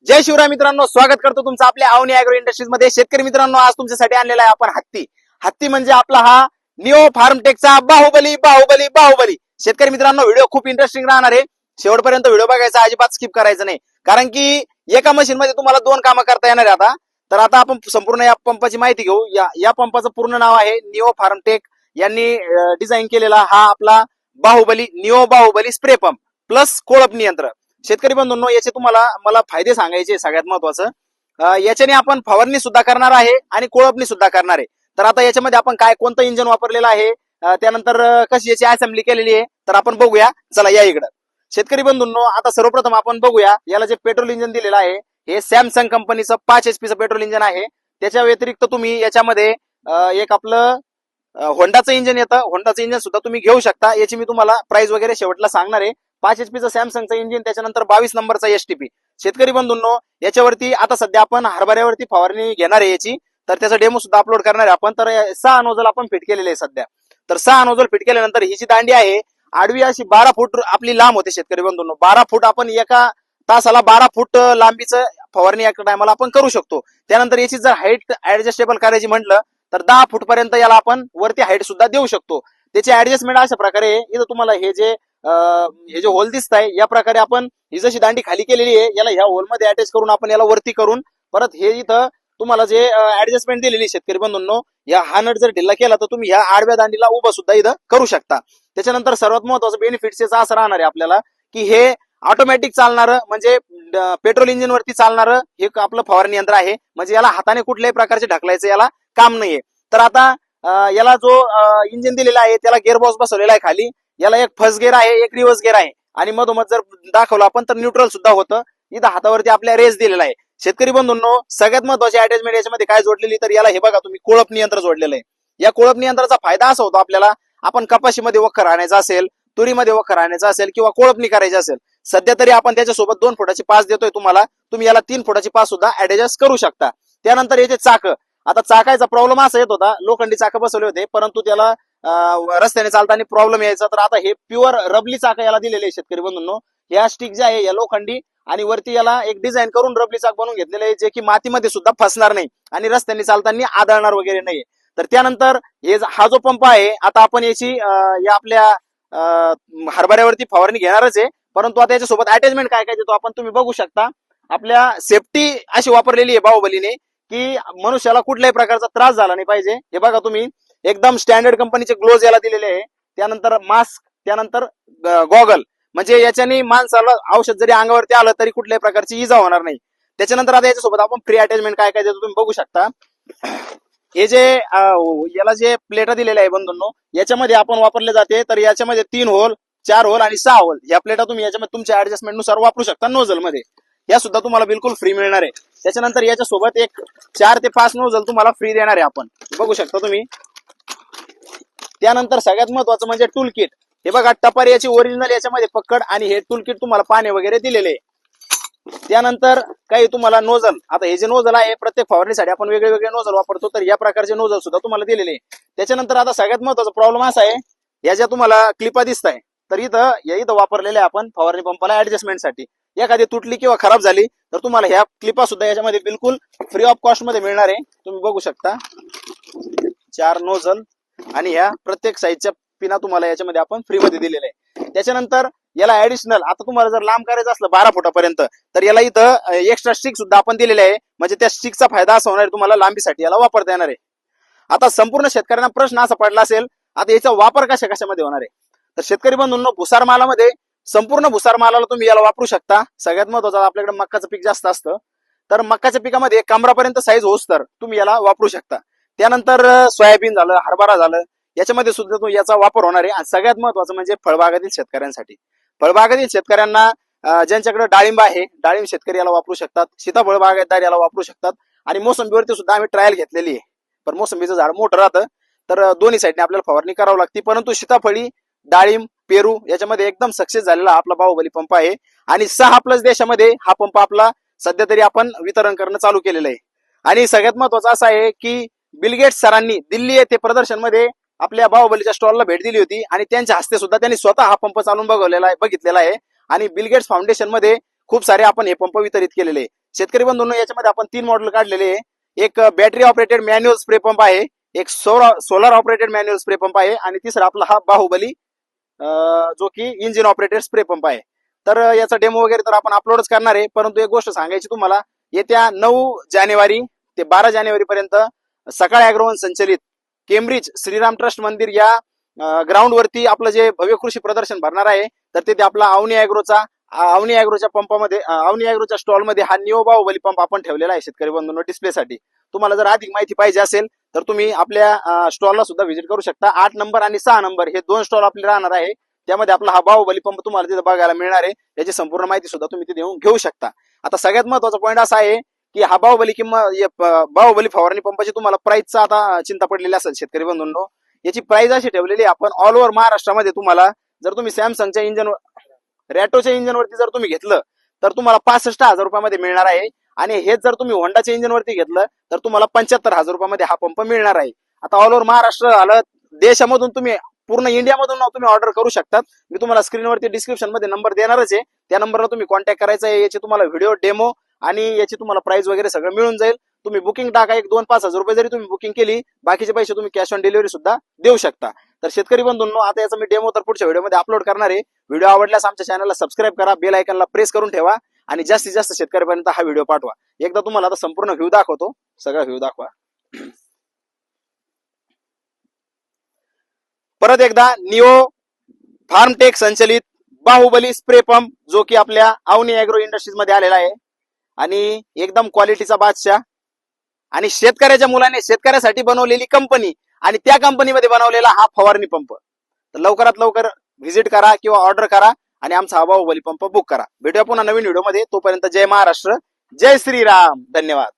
जय शिवराय मित्रांनो, स्वागत करतो तुमचं आपल्या अवनी अॅग्रो इंडस्ट्रीज मध्ये. शेतकरी मित्रांनो, आज तुमच्यासाठी आणलेला आहे आपण हत्ती. हत्ती म्हणजे आपला हा निओ फार्मटेकचा बाहुबली बाहुबली बाहुबली. शेतकरी मित्रांनो, व्हिडिओ खूप इंटरेस्टिंग राहणार आहे. शेवटपर्यंत व्हिडिओ बघायचा, अजिबात स्किप करायचं नाही, कारण की एका मशीन मध्ये तुम्हाला दोन कामं करता येणार आहे. आता आपण संपूर्ण या पंपाची माहिती घेऊ. या पंपाचं पूर्ण नाव आहे निओ फार्मटेक. यांनी डिझाईन केलेला हा आपला Baahubali neo Baahubali spray pump plus कोळप यंत्र. शेतकरी बंधूंनो, याचे मला फायदे सांगायचे. सगळ्यात महत्वाचं, याच्याने आपण फवारणी सुद्धा करणार आहे आणि कोळपणी सुद्धा करणार आहे. तर आता याच्यामध्ये आपण कोणतं इंजिन वापरलेलं आहे, त्यानंतर कशी याची असेंब्ली केलेली आहे, तर आपण बघूया. चला या इकडं. शेतकरी बंधूंनो, आता सर्वप्रथम आपण बघूया याला जे पेट्रोल इंजिन दिलेलं आहे, हे सॅमसंग कंपनीचं 5 HP पेट्रोल इंजिन आहे. त्याच्या व्यतिरिक्त तुम्ही याच्यामध्ये एक आपलं होंडाचं इंजिन येतं. होंडाचं इंजिन सुद्धा तुम्ही घेऊ शकता. याची मी तुम्हाला प्राइस वगैरे शेवटला सांगणार आहे. 5 HP सॅमसंगचं इंजिन, त्याच्यानंतर 22 नंबरचा STP. शेतकरी बंधूंनो, याच्यावरती आता सध्या आपण हरभऱ्यावरती फवारणी घेणार आहे याची, तर त्याचा डेमो सुद्धा अपलोड करणार आहे आपण. तर 6 नोझल आपण फिट केलेले आहे सध्या. तर 6 नोझल फिट केल्यानंतर ही जी दांडी आहे आडवी अशी 12 फूट आपली लांब होते. शेतकरी बंधूंनो, 12 फूट आपण एका तासाला 12 फूट लांबीचं फवारणी एका टायमाला आपण करू शकतो. त्यानंतर याची जर हाईट ऍडजस्टेबल करायची म्हटलं तर 10 फूट पर्यंत याला आपण वरती हाईट सुद्धा देऊ शकतो. त्याची ऍडजस्टमेंट अशा प्रकारे, इथं तुम्हाला हे जे होल दिसत आहे, या प्रकारे आपण ही जशी दांडी खाली केलेली आहे, याला ह्या होल मध्ये अटॅच करून आपण याला वरती करून परत हे इथं तुम्हाला जे ऍडजस्टमेंट दिलेली शेतकरी बंधूंनो, हा नट जर ढिल्ला केला तर तुम्ही ह्या आडव्या दांडीला उभं सुद्धा इथं करू शकता. त्याच्यानंतर सर्वात महत्वाचं बेनिफिट्स याचा असं राहणार आहे आपल्याला, की हे ऑटोमॅटिक चालणारं, म्हणजे पेट्रोल इंजिन वरती चालणारं हे आपलं फवारणी यंत्र आहे. म्हणजे याला हाताने कुठल्याही प्रकारचे ढकलायचं याला काम नाहीये. तर आता याला जो इंजिन दिलेला आहे त्याला गिअरबॉक्स बसवलेला आहे खाली. याला एक फर्स्ट गिअर आहे, एक रिव्हर्स गिअर आहे, आणि मधोमध जर दाखवलं आपण तर न्यूट्रल सुद्धा होतं. इथं हातावरती आपल्या रेस दिलेला आहे. शेतकरी बंधूंनो, सगळ्यात महत्वाची अटॅचमेंट याच्यामध्ये काय जोडलेली, तर याला हे बघा तुम्ही, कोळप यंत्र जोडलेलं आहे. या कोळप यंत्राचा फायदा असा होतो आपल्याला, आपण कपाशीमध्ये वखर आणायचा असेल, तुरीमध्ये वखर आणायचा असेल किंवा कोळपणी करायची असेल, सध्या तरी आपण त्याच्यासोबत 2 फुटाची पास देतोय तुम्हाला. तुम्ही याला 3 फुटाची पास सुद्धा ऍडजस्ट करू शकता. त्यानंतर याचे चाक. आता चाकायचा प्रॉब्लेम असा येत होता, लोखंडी चाक बसवले होते, परंतु त्याला रस्त्याने चालताना प्रॉब्लेम यायचा. तर आता हे प्युअर रबली चाक याला दिलेले शेतकरी बंधूंनो. या स्टिक जे आहे या लोखंडी, आणि वरती याला एक डिझाईन करून रबली चाक बनवून घेतलेले आहे, जे की मातीमध्ये सुद्धा फसणार नाही आणि रस्त्याने चालताना आदळणार वगैरे नाही. तर त्यानंतर हा जो पंप आहे, आता आपण याची या आपल्या हरभऱ्यावरती फवारणी घेणारच आहे, परंतु आता याच्यासोबत अटॅचमेंट काय काय देतो आपण तुम्ही बघू शकता. आपल्या सेफ्टी अशी वापरलेली आहे बाहुबलीने, की मनुष्याला कुठल्याही प्रकारचा त्रास झाला नाही पाहिजे. हे बघा तुम्ही, एकदम स्टँडर्ड कंपनीचे ग्लोव्ज याला दिलेले आहे. त्यानंतर मास्क, त्यानंतर गॉगल, म्हणजे याच्याने माणसाला औषध जरी अंगावरती आलं तरी कुठल्याही प्रकारची इजा होणार नाही. त्याच्यानंतर आता याच्यासोबत आपण फ्री अटॅचमेंट काय काय देतो तुम्ही बघू शकता. हे जे याला जे प्लेटा दिलेल्या आहे बंधूंनो, याच्यामध्ये आपण वापरले जाते. तर याच्यामध्ये 3 होल, 4 होल आणि 6 होल या प्लेटा तुम्ही याच्यामध्ये तुमच्या ऍडजस्टमेंट नुसार वापरू शकता नोझल मध्ये. या सुद्धा तुम्हाला बिलकुल फ्री मिळणार आहे. त्याच्यानंतर याच्यासोबत एक 4 ते 5 नोझल तुम्हाला फ्री देणार आहे आपण, बघू शकता तुम्ही. त्यानंतर सगळ्यात महत्वाचं म्हणजे टूल किट. हे बघा, टपारी याची ओरिजिनल याच्यामध्ये पकड, आणि हे टूल किट तुम्हाला पाणी वगैरे दिलेले आहे. त्यानंतर काही तुम्हाला नोझल, आता हे जे नोझल आहे प्रत्येक फवारणीसाठी आपण वेगळे वेगळे नोझल वापरतो, तर या प्रकारचे नोझल सुद्धा तुम्हाला दिलेले आहे. त्याच्यानंतर आता सगळ्यात महत्वाचा प्रॉब्लेम असा आहे, या ज्या तुम्हाला क्लिपा दिसत आहे, तर इथं वापरलेल्या आपण फवारणी पंपाला ऍडजस्टमेंटसाठी. एखादी तुटली किंवा खराब झाली तर तुम्हाला ह्या क्लिपा सुद्धा याच्यामध्ये बिलकुल फ्री ऑफ कॉस्ट मध्ये मिळणार आहे. तुम्ही बघू शकता 4 नोझल, आणि ह्या प्रत्येक साईजच्या पिना तुम्हाला याच्यामध्ये आपण फ्री मध्ये दिलेल्या आहे. त्याच्यानंतर याला ऍडिशनल, आता तुम्हाला जर लांब करायचं असलं 12 फुटापर्यंत, तर याला इथं एक्स्ट्रा स्टिक सुद्धा आपण दिलेले आहे. म्हणजे त्या स्टिकचा फायदा असा होणार आहे तुम्हाला, लांबीसाठी याला वापरता येणार आहे. आता संपूर्ण शेतकऱ्यांना प्रश्न असा पडला असेल, आता याचा वापर कशामध्ये होणार आहे. तर शेतकरी बंधूंनो, भुसार मालामध्ये, संपूर्ण भुसार मालाला तुम्ही याला वापरू शकता. सगळ्यात महत्वाचं, आपल्याकडे मक्काचं पीक जास्त असतं, तर मक्काच्या पिकामध्ये कमरापर्यंत साईज होस तर तुम्ही याला वापरू शकता. त्यानंतर सोयाबीन झालं, हरभरा झालं, याच्यामध्ये सुद्धा याचा वापर होणार आहे. आणि सगळ्यात महत्वाचं म्हणजे फळबागातील शेतकऱ्यांसाठी. फळबागातील शेतकऱ्यांना ज्यांच्याकडे डाळिंब आहे, डाळिंब शेतकरी याला वापरू शकतात. सीताफळ बागायतदार याला वापरू शकतात. आणि मोसंबीवरती सुद्धा आम्ही ट्रायल घेतलेली आहे, पण मोसंबीचं झाड मोठं राहतं, तर दोन्ही साईडने आपल्याला फवारणी करावं लागते. परंतु सीताफळी, डाळिंब, पेरू याच्यामध्ये एकदम सक्सेस झालेला आपला बाहुबली पंप आहे. आणि 6+ देशामध्ये हा पंप आपला सध्या तरी आपण वितरण करणं चालू केलेलं आहे. आणि सगळ्यात महत्वाचं असं आहे की बिल गेट्स सरांनी दिल्ली येथे प्रदर्शन मध्ये आपल्या बाहुबलीच्या स्टॉलला भेट दिली होती, आणि त्यांच्या हस्ते सुद्धा त्यांनी स्वतः हा पंप चालून बघितलेला आहे. आणि बिल गेट्स फाउंडेशन मध्ये खूप सारे आपण हे पंप वितरित केलेले. शेतकरी बंधूंनो, याच्यामध्ये आपण 3 मॉडेल काढलेले आहे. एक battery operated manual spray pump आहे, एक solar operated manual spray pump आहे आणि तिसरा आपला हा बाहुबली जो की इंजिन ऑपरेटेड स्प्रे पंप आहे. तर याचा डेमो वगैरे तर आपण अपलोडच करणार आहे, परंतु एक गोष्ट सांगायची तुम्हाला, येत्या 9 जानेवारी ते 12 जानेवारी पर्यंत सकाळ अॅग्रोवन संचलित केम्ब्रिज श्रीराम ट्रस्ट मंदिर या ग्राउंड वरती आपलं जे भव्य कृषी प्रदर्शन भरणार आहे, तर तिथे आपला अवनी अॅग्रोच्या पंपामध्ये अवनी अॅग्रोच्या स्टॉलमध्ये हा निओ बाहुबली पंप आपण ठेवलेला आहे शेतकरी बंधूंनो डिस्प्लेसाठी. तुम्हाला जर अधिक माहिती पाहिजे असेल तर तुम्ही आपल्या स्टॉलला सुद्धा व्हिजिट करू शकता. 8 नंबर आणि 6 नंबर हे 2 स्टॉल आपले राहणार आहे. त्यामध्ये आपला हा बाहुबली पंप तुम्हाला तिथे बघायला मिळणार आहे. याची संपूर्ण माहिती सुद्धा तुम्ही तिथे येऊन घेऊ शकता. आता सगळ्यात महत्वाचा पॉईंट असा आहे की हा बाहुबली फवारणी पंपाची तुम्हाला प्राइसचा आता चिंता पडलेली असेल शेतकरी बंधूंनो. याची प्राइस अशी ठेवलेली आपण ऑल ओव्हर महाराष्ट्रामध्ये तुम्हाला, जर तुम्ही सॅमसंगच्या इंजन रॅटोच्या इंजनवरती जर तुम्ही घेतलं तर तुम्हाला 65,000 रुपयामध्ये मिळणार आहे, आणि हेच जर तुम्ही होंडाच्या इंजनवरती घेतलं तर तुम्हाला 75,000 रुपयामध्ये हा पंप मिळणार आहे. आता ऑल ओव्हर महाराष्ट्र आलं, देशामधून तुम्ही पूर्ण इंडियामधून तुम्ही ऑर्डर करू शकतात. मी तुम्हाला स्क्रीनवरती डिस्क्रिप्शन मध्ये नंबर देणारच आहे, त्या नंबरला तुम्ही कॉन्टॅक्ट करायचा आहे. याची तुम्हाला व्हिडिओ डेमो आणि याची तुम्हाला प्राइस वगैरे सगळं मिळून जाईल. तुम्ही बुकिंग टाका, 1-2-5 हजार रुपये जरी तुम्ही बुकिंग केली, बाकीचे पैसे तुम्ही कॅश ऑन डिलिव्हरी सुद्धा देऊ शकता. तर शेतकरी बंधूंनो, आता याचा मी डेमो तर पुढच्या व्हिडिओमध्ये अपलोड करणार आहे. व्हिडिओ आवडल्यास आमच्या चॅनलला सबस्क्राईब करा, बेल आयकॉनला प्रेस करून ठेवा आणि जास्तीत जास्त शेतकऱ्यापर्यंत हा व्हिडिओ पाठवा. एकदा तुम्हाला आता संपूर्ण व्ह्यू दाखवतो, सगळा व्ह्यू दाखवा. परत एकदा निओ फार्मटेक संचलित बाहुबली स्प्रे पंप जो की आपल्या अवनी अॅग्रो इंडस्ट्रीज मध्ये आलेला आहे, आणि एकदम क्वालिटीचा बादशाह, आणि शेतकऱ्याच्या मुलाने शेतकऱ्यासाठी बनवलेली कंपनी आणि त्या कंपनीमध्ये बनवलेला हा फवारणी पंप. तर लवकरात लवकर व्हिजिट करा किंवा ऑर्डर करा आणि आमचा हा बाहुबली पंप बुक करा. भेटूया पुन्हा नवीन व्हिडिओमध्ये. तोपर्यंत जय महाराष्ट्र, जय श्रीराम, धन्यवाद.